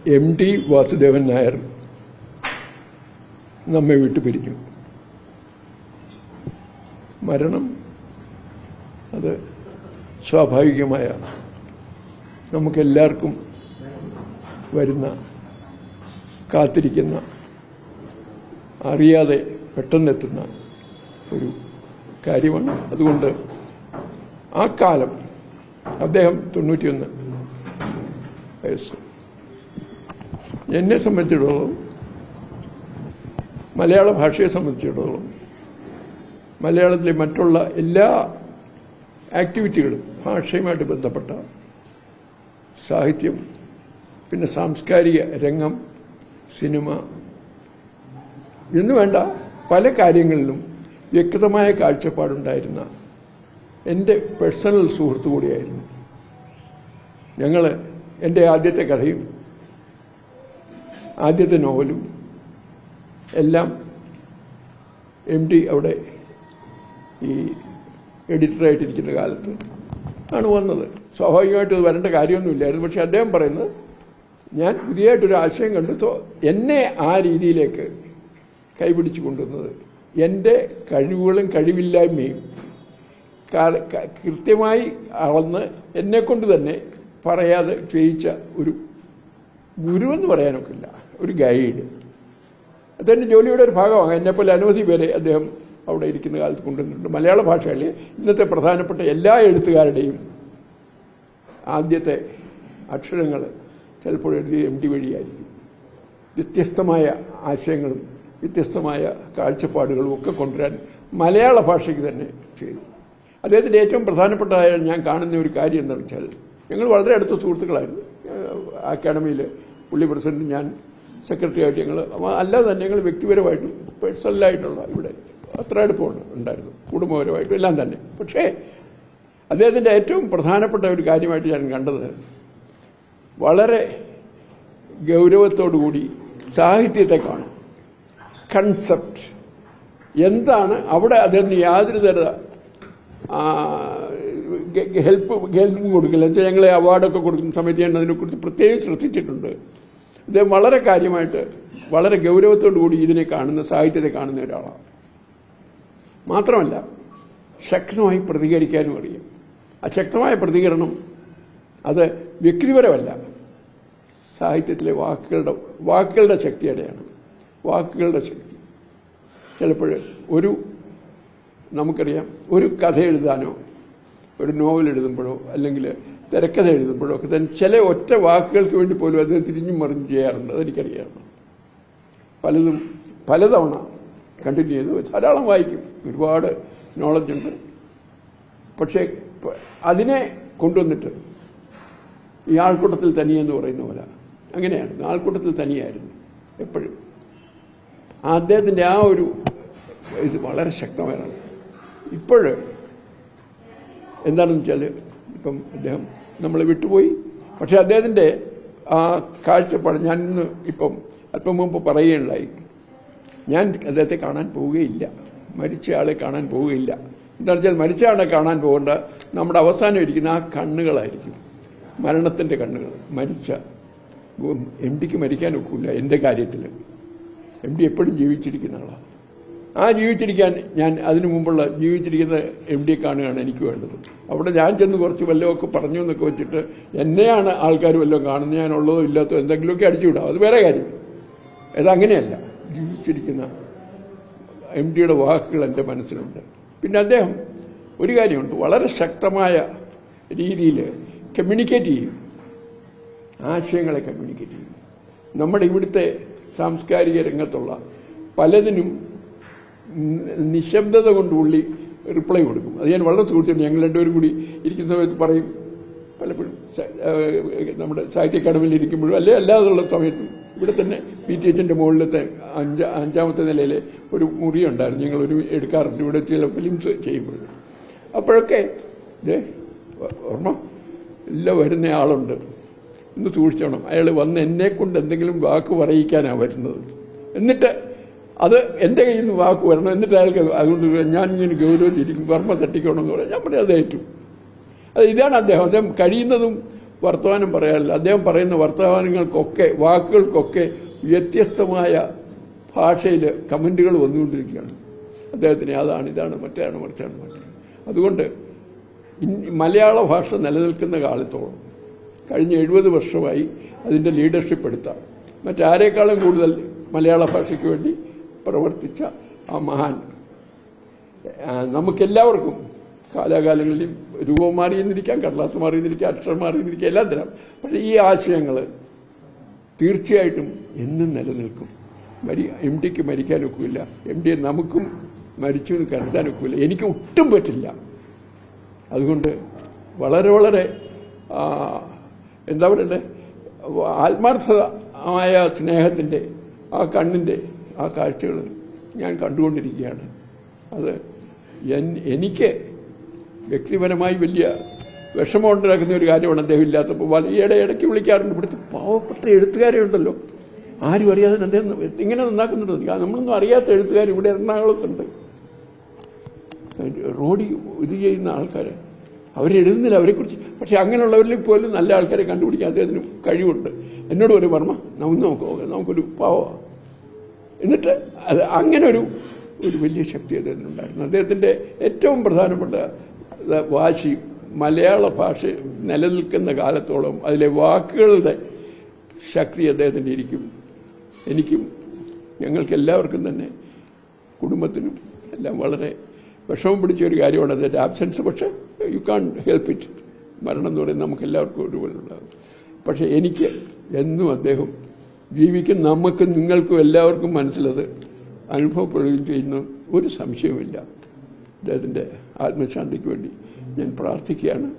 MT Vasudevan Nair നമ്മെ വിട്ടുപിരിഞ്ഞു. മരണം അത് സ്വാഭാവികമായ നമുക്കെല്ലാവർക്കും വരുന്ന, കാത്തിരിക്കുന്ന, അറിയാതെ പെട്ടെന്നെത്തുന്ന ഒരു കാര്യമാണ്. അതുകൊണ്ട് ആ കാലം, അദ്ദേഹം 91 വയസ്സ്, എന്നെ സംബന്ധിച്ചിടത്തോളം, മലയാള ഭാഷയെ സംബന്ധിച്ചിടത്തോളം, മലയാളത്തിലെ മറ്റുള്ള എല്ലാ ആക്ടിവിറ്റികളും, ഭാഷയുമായിട്ട് ബന്ധപ്പെട്ട സാഹിത്യം, പിന്നെ സാംസ്കാരിക രംഗം, സിനിമ എന്നു വേണ്ട പല കാര്യങ്ങളിലും വ്യക്തമായ കാഴ്ചപ്പാടുണ്ടായിരുന്ന എൻ്റെ പേഴ്സണൽ സുഹൃത്തു കൂടിയായിരുന്നു. ഞങ്ങൾ എൻ്റെ ആദ്യത്തെ കഥയും ആദ്യത്തെ നോവലും എല്ലാം MD അവിടെ ഈ എഡിറ്ററായിട്ടിരിക്കുന്ന കാലത്ത് ആണ് വന്നത്. സ്വാഭാവികമായിട്ടും അത് വരേണ്ട കാര്യമൊന്നുമില്ലായിരുന്നു. പക്ഷെ അദ്ദേഹം പറയുന്നത്, ഞാൻ പുതിയതായിട്ടൊരു ആശയം കണ്ടു, എന്നെ ആ രീതിയിലേക്ക് കൈപിടിച്ചു കൊണ്ടുവന്നത് എൻ്റെ കഴിവുകളും കഴിവില്ലായ്മയും കൃത്യമായി അളന്ന് എന്നെക്കൊണ്ട് തന്നെ പറയാതെ ചെയ്യിച്ച ഒരു ഗുരുവെന്ന് പറയാനൊക്കില്ല, ഒരു ഗൈഡ്. അതെൻ്റെ ജോലിയുടെ ഒരു ഭാഗമാണ്. എന്നെപ്പോലെ അനവധി പേരെ അദ്ദേഹം അവിടെ ഇരിക്കുന്ന കാലത്ത് കൊണ്ടുവന്നിട്ടുണ്ട്. മലയാള ഭാഷയിൽ ഇന്നത്തെ പ്രധാനപ്പെട്ട എല്ലാ എഴുത്തുകാരുടെയും ആദ്യത്തെ അക്ഷരങ്ങൾ ചിലപ്പോൾ എഴുതിയ MD വഴിയായിരിക്കും. വ്യത്യസ്തമായ ആശയങ്ങളും വ്യത്യസ്തമായ കാഴ്ചപ്പാടുകളും ഒക്കെ കൊണ്ടുവരാൻ മലയാള ഭാഷയ്ക്ക് തന്നെ ചെയ്തു. അദ്ദേഹത്തിൻ്റെ ഏറ്റവും പ്രധാനപ്പെട്ടതായ ഞാൻ കാണുന്ന ഒരു കാര്യം എന്താണെന്ന് വെച്ചാൽ, ഞങ്ങൾ വളരെ അടുത്ത സുഹൃത്തുക്കളായിരുന്നു. അക്കാഡമിയിൽ പുള്ളി പ്രസിഡന്റ്, ഞാൻ സെക്രട്ടറി ആയിട്ട്, ഞങ്ങൾ അല്ലാതെ തന്നെ ഞങ്ങൾ വ്യക്തിപരമായിട്ടും പേഴ്സണലായിട്ടുള്ള ഇവിടെ അത്ര അടുപ്പമുണ്ട് ഉണ്ടായിരുന്നു, കുടുംബപരമായിട്ടും എല്ലാം തന്നെ. പക്ഷേ അദ്ദേഹത്തിൻ്റെ ഏറ്റവും പ്രധാനപ്പെട്ട ഒരു കാര്യമായിട്ട് ഞാൻ കണ്ടത്, വളരെ ഗൗരവത്തോടുകൂടി സാഹിത്യത്തെ കാണും. കൺസെപ്റ്റ് എന്താണ് അവിടെ, അദ്ദേഹത്തിന് യാതൊരു തര ഹെൽപ്പും കൊടുക്കില്ല. വെച്ചാൽ ഞങ്ങളെ അവാർഡൊക്കെ കൊടുക്കുന്ന സമയത്ത് ഞാൻ അതിനെക്കുറിച്ച് പ്രത്യേകം ശ്രദ്ധിച്ചിട്ടുണ്ട്. അദ്ദേഹം വളരെ കാര്യമായിട്ട്, വളരെ ഗൗരവത്തോടു കൂടി ഇതിനെ കാണുന്ന, സാഹിത്യത്തെ കാണുന്ന ഒരാളാണ്. മാത്രമല്ല ശക്തമായി പ്രതികരിക്കാനും അറിയാം. ആ ശക്തമായ പ്രതികരണം അത് വ്യക്തിപരമല്ല, സാഹിത്യത്തിലെ വാക്കുകളുടെ ശക്തിയുടെയാണ്. വാക്കുകളുടെ ശക്തി ചിലപ്പോൾ നമുക്കറിയാം, ഒരു കഥ എഴുതാനോ ഒരു നോവൽ എഴുതുമ്പോഴോ അല്ലെങ്കിൽ തിരക്കഥ എഴുതുമ്പോഴോ ഒക്കെ തന്നെ ചില ഒറ്റ വാക്കുകൾക്ക് വേണ്ടി പോലും അത് തിരിഞ്ഞും മറിഞ്ഞും ചെയ്യാറുണ്ട്. അതെനിക്കറിയാം. പലതും പലതവണ കണ്ടിന്യൂ ചെയ്ത് ധാരാളം വായിക്കും, ഒരുപാട് നോളജുണ്ട്. പക്ഷേ അതിനെ കൊണ്ടുവന്നിട്ട് ഈ ആൾക്കൂട്ടത്തിൽ തനിയെന്ന് പറയുന്ന പോലെ അങ്ങനെയാണ്. ആൾക്കൂട്ടത്തിൽ തനിയായിരുന്നു എപ്പോഴും. അദ്ദേഹത്തിൻ്റെ ആ ഒരു ഇത് വളരെ ശക്തമായാണ്. ഇപ്പോഴ് എന്താണെന്ന് വെച്ചാൽ, ഇപ്പം അദ്ദേഹം നമ്മളെ വിട്ടുപോയി. പക്ഷെ അദ്ദേഹത്തിൻ്റെ ആ കാഴ്ചപ്പാട് ഞാൻ ഇന്ന് ഇപ്പം അല്പം മുമ്പ് പറയുകയുണ്ടായി. ഞാൻ അദ്ദേഹത്തെ കാണാൻ പോവുകയില്ല, മരിച്ച ആളെ കാണാൻ പോവുകയില്ല. എന്താണെന്ന് വെച്ചാൽ, മരിച്ച ആളെ കാണാൻ പോകേണ്ട നമ്മുടെ അവസാനം ഇരിക്കുന്ന ആ കണ്ണുകളായിരിക്കും, മരണത്തിൻ്റെ കണ്ണുകൾ. മരിച്ച MDക്ക് മരിക്കാൻ ഒക്കില്ല എൻ്റെ കാര്യത്തിൽ. MD എപ്പോഴും ജീവിച്ചിരിക്കുന്ന ആളാണ്. ആ ജീവിച്ചിരിക്കാൻ ഞാൻ അതിനു മുമ്പുള്ള ജീവിച്ചിരിക്കുന്ന MDയെ കാണുകയാണ് എനിക്ക് വേണ്ടത്. അവിടെ ഞാൻ ചെന്ന് കുറച്ച് വല്ലതുമൊക്കെ പറഞ്ഞു എന്നൊക്കെ വെച്ചിട്ട് എന്നെയാണ് ആൾക്കാർ വല്ലതും കാണുന്നത്. ഞാൻ ഉള്ളതോ ഇല്ലാത്തോ എന്തെങ്കിലുമൊക്കെ അടിച്ചുവിടാം, അത് വേറെ കാര്യം. അതങ്ങനെയല്ല. ജീവിച്ചിരിക്കുന്ന MDയുടെ വാക്കുകൾ എൻ്റെ മനസ്സിലുണ്ട്. പിന്നെ അദ്ദേഹം ഒരു കാര്യമുണ്ട്, വളരെ ശക്തമായ രീതിയിൽ കമ്മ്യൂണിക്കേറ്റ് ചെയ്യും, ആശയങ്ങളെ കമ്മ്യൂണിക്കേറ്റ് ചെയ്യും. നമ്മുടെ ഇവിടുത്തെ സാംസ്കാരിക രംഗത്തുള്ള പലതിനും നിശബ്ദത കൊണ്ട് ഉള്ളി റിപ്ലൈ കൊടുക്കും. അത് ഞാൻ വളരെ സുഹൃത്തുണ്ട്. ഞങ്ങൾ രണ്ടുപേരും കൂടി ഇരിക്കുന്ന സമയത്ത് പറയും, പലപ്പോഴും നമ്മുടെ സാഹിത്യ അക്കാദമിയിൽ ഇരിക്കുമ്പോഴും അല്ലാതുള്ള സമയത്തും. ഇവിടെ തന്നെ PTHന്റെ മുകളിലത്തെ അഞ്ചാമത്തെ നിലയിലെ ഒരു മുറി ഉണ്ടായിരുന്നു, ഞങ്ങളൊരു എടുക്കാറുണ്ട് ഇവിടെ ചില ഫിലിംസ് ചെയ്യുമ്പോഴും. അപ്പോഴൊക്കെ ഓർമ്മ എല്ലാം വരുന്ന ആളുണ്ട്, ഇന്ന് സൂക്ഷിച്ചോണം, അയാൾ വന്ന് എന്നെക്കൊണ്ട് എന്തെങ്കിലും വാക്ക് പറയിക്കാനാണ് വരുന്നത്. എന്നിട്ട് അത് എൻ്റെ കയ്യിൽ നിന്ന് വാക്ക് വരണം. എന്നിട്ട് അയാൾക്ക് അതുകൊണ്ട് ഞാൻ ഇങ്ങനെ ഗൗരവിച്ചിരിക്കും, വർമ്മ തട്ടിക്കണമെന്ന് പറയാം. ഞാൻ പറയാം അത് ഏറ്റു. ഇതാണ് അദ്ദേഹം കഴിയുന്നതും വർത്തമാനം പറയാറില്ല. അദ്ദേഹം പറയുന്ന വർത്തമാനങ്ങൾക്കൊക്കെ, വാക്കുകൾക്കൊക്കെ വ്യത്യസ്തമായ ഭാഷയിൽ കമൻറ്റുകൾ വന്നുകൊണ്ടിരിക്കുകയാണ്. അദ്ദേഹത്തിന് അതാണ്, ഇതാണ്, മറ്റേതാണ്, മറിച്ചാണ്, മറ്റേ. അതുകൊണ്ട് മലയാള ഭാഷ നിലനിൽക്കുന്ന കാലത്തോളം കഴിഞ്ഞ 70 വർഷമായി അതിൻ്റെ ലീഡർഷിപ്പ് എടുത്ത മറ്റാരേക്കാളും കൂടുതൽ മലയാള ഭാഷയ്ക്ക് വേണ്ടി പ്രവർത്തിച്ച ആ മഹാൻ നമുക്കെല്ലാവർക്കും കാലാകാലങ്ങളിൽ രൂപം മാറിയെന്നിരിക്കാം, കടലാസ് മാറിയെന്നിരിക്കാം, അക്ഷരം മാറിയെന്നിരിക്കാം, എല്ലാം തരാം. പക്ഷേ ഈ ആശയങ്ങൾ തീർച്ചയായിട്ടും എന്നും നിലനിൽക്കും. എം ഡിക്ക് മരിക്കാനൊക്കില്ല, എം ഡിയെ നമുക്കും മരിച്ചു എന്ന് കരുതാനൊക്കില്ല, എനിക്ക് ഒട്ടും പറ്റില്ല. അതുകൊണ്ട് വളരെ വളരെ എന്താ പറയണ്ടേ, ആത്മാർത്ഥമായ സ്നേഹത്തിൻ്റെ ആ കണ്ണിൻ്റെ ആ കാഴ്ചകൾ ഞാൻ കണ്ടുകൊണ്ടിരിക്കുകയാണ്. അത് എനിക്ക് വ്യക്തിപരമായി വലിയ വിഷമമുണ്ടാക്കുന്ന ഒരു കാര്യമാണ് അദ്ദേഹം ഇല്ലാത്തപ്പോൾ. ഇടയ്ക്ക് വിളിക്കാറുണ്ട്. ഇവിടുത്തെ പാവപ്പെട്ട എഴുത്തുകാരെ ഉണ്ടല്ലോ, ആരും അറിയാതെ അദ്ദേഹം ഇങ്ങനെ നന്നാക്കുന്നുണ്ടോ, നമ്മളൊന്നും അറിയാത്ത എഴുത്തുകാർ ഇവിടെ എറണാകുളത്തുണ്ട്. റോഡി ഇത് ചെയ്യുന്ന ആൾക്കാർ അവരെഴുതുന്നില്ല അവരെക്കുറിച്ച്. പക്ഷെ അങ്ങനെയുള്ളവരിൽ പോലും നല്ല ആൾക്കാരെ കണ്ടുപിടിക്കാൻ അദ്ദേഹത്തിന് കഴിവുണ്ട്. എന്നോട് ഒരു വർമ്മ നമുക്കൊരു പാവമാണ്. എന്നിട്ട് അത് അങ്ങനെ ഒരു വലിയ ശക്തി അദ്ദേഹത്തിനുണ്ടായിരുന്നു. അദ്ദേഹത്തിൻ്റെ ഏറ്റവും പ്രധാനപ്പെട്ട വാശി മലയാള ഭാഷ നിലനിൽക്കുന്ന കാലത്തോളം അതിലെ വാക്കുകളുടെ ശക്തി അദ്ദേഹത്തിൻ്റെ ഇരിക്കും. എനിക്കും ഞങ്ങൾക്കെല്ലാവർക്കും തന്നെ കുടുംബത്തിനും എല്ലാം വളരെ വിഷമം പിടിച്ച ഒരു കാര്യമാണ് അതിൻ്റെ ആബ്സെൻസ്. പക്ഷേ യു കാൺ ഹെൽപ്പ് ഇറ്റ്. മരണം എന്ന് പറയുന്നത് നമുക്കെല്ലാവർക്കും ഒരുപോലെ ഉണ്ടാകും. പക്ഷേ എനിക്ക് എന്നും അദ്ദേഹം ജീവിക്കും. നമുക്കും നിങ്ങൾക്കും എല്ലാവർക്കും മനസ്സിലത് അനുഭവപ്പെടുകയും ചെയ്യുന്ന ഒരു സംശയവുമില്ല. അദ്ദേഹത്തിൻ്റെ ആത്മശാന്തിക്ക് വേണ്ടി ഞാൻ പ്രാർത്ഥിക്കുകയാണ്.